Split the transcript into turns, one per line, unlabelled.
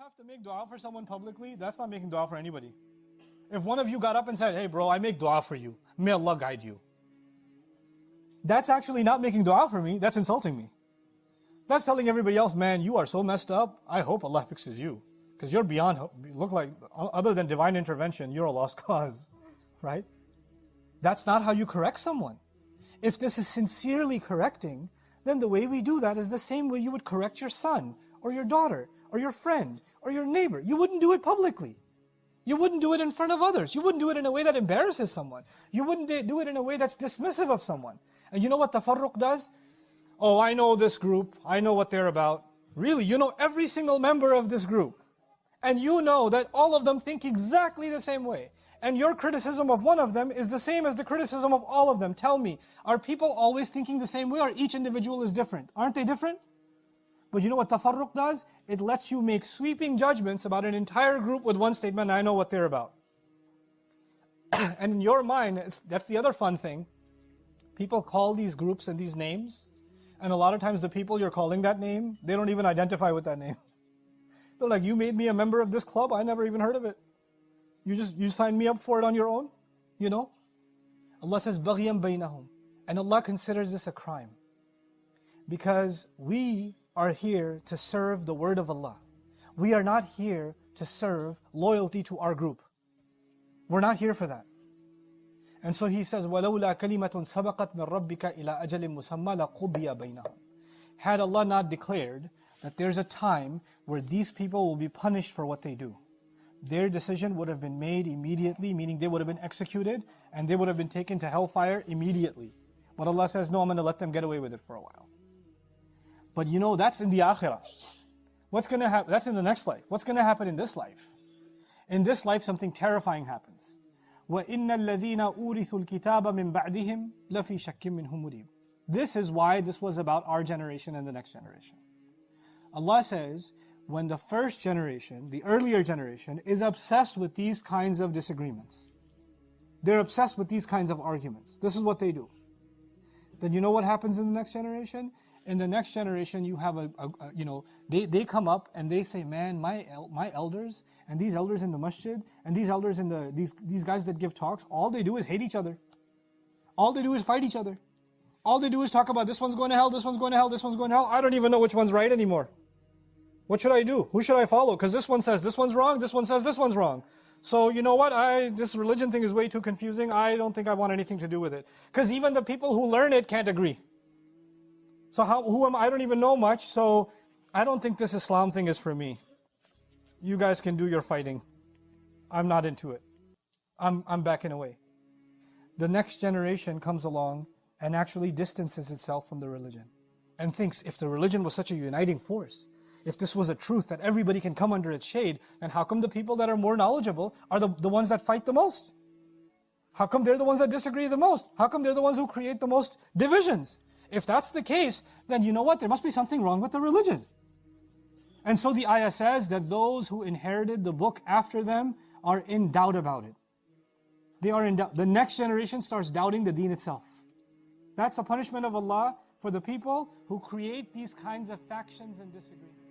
have to make dua for someone publicly, that's not making dua for anybody. If one of you got up and said, hey bro, I make dua for you, may Allah guide you, that's actually not making dua for me, that's insulting me. That's telling everybody else, man, you are so messed up, I hope Allah fixes you. Because you're beyond, you look like, other than divine intervention, you're a lost cause, right? That's not how you correct someone. If this is sincerely correcting, then the way we do that is the same way you would correct your son, or your daughter, or your friend, or your neighbor. You wouldn't do it publicly. You wouldn't do it in front of others. You wouldn't do it in a way that embarrasses someone. You wouldn't do it in a way that's dismissive of someone. And you know what tafarruq does? Oh, I know this group. I know what they're about. Really, you know every single member of this group. And you know that all of them think exactly the same way. And your criticism of one of them is the same as the criticism of all of them. Tell me, are people always thinking the same way, or each individual is different? Aren't they different? But you know what tafarruq does? It lets you make sweeping judgments about an entire group with one statement, I know what they're about. And in your mind, that's the other fun thing. People call these groups and these names, and a lot of times the people you're calling that name, they don't even identify with that name. They're like, you made me a member of this club, I never even heard of it. You signed me up for it on your own, you know? Allah says, بَغْيًا بَيْنَهُمْ. And Allah considers this a crime. Because we are here to serve the word of Allah. We are not here to serve loyalty to our group. We're not here for that. And so He says, وَلَوْلَا كَلِمَةٌ سَبَقَتْ مِنْ رَبِّكَ إِلَىٰ أَجَلٍ مُسَمَّى لَقُضِيَ بَيْنَهُمْ. Had Allah not declared that there's a time where these people will be punished for what they do, their decision would have been made immediately, meaning they would have been executed and they would have been taken to hellfire immediately. But Allah says, no, I'm going to let them get away with it for a while. But you know, that's in the akhirah. What's going to happen? That's in the next life. What's going to happen in this life? In this life, something terrifying happens. وَإِنَّ الَّذِينَ أُورِثُوا الْكِتَابَ مِنْ بَعْدِهِمْ لَفِي شَكٍّ مِّنْهُ مُرِيبٍ. This is why this was about our generation and the next generation. Allah says, when the first generation, the earlier generation, is obsessed with these kinds of disagreements, they're obsessed with these kinds of arguments, this is what they do. Then you know what happens in the next generation? In the next generation, you have they come up and they say, man, my elders and these elders in the masjid and these elders in these guys that give talks, all they do is hate each other. All they do is fight each other. All they do is talk about this one's going to hell, this one's going to hell, this one's going to hell. I don't even know which one's right anymore. What should I do? Who should I follow? Because this one says this one's wrong, this one says this one's wrong. So you know what, this religion thing is way too confusing. I don't think I want anything to do with it. Because even the people who learn it can't agree. So who am I? I don't even know much, so I don't think this Islam thing is for me. You guys can do your fighting. I'm not into it. I'm backing away. The next generation comes along and actually distances itself from the religion and thinks, if the religion was such a uniting force, if this was a truth that everybody can come under its shade, then how come the people that are more knowledgeable are the ones that fight the most? How come they're the ones that disagree the most? How come they're the ones who create the most divisions? If that's the case, then you know what? There must be something wrong with the religion. And so the ayah says that those who inherited the book after them are in doubt about it. They are in doubt. The next generation starts doubting the deen itself. That's the punishment of Allah for the people who create these kinds of factions and disagreements.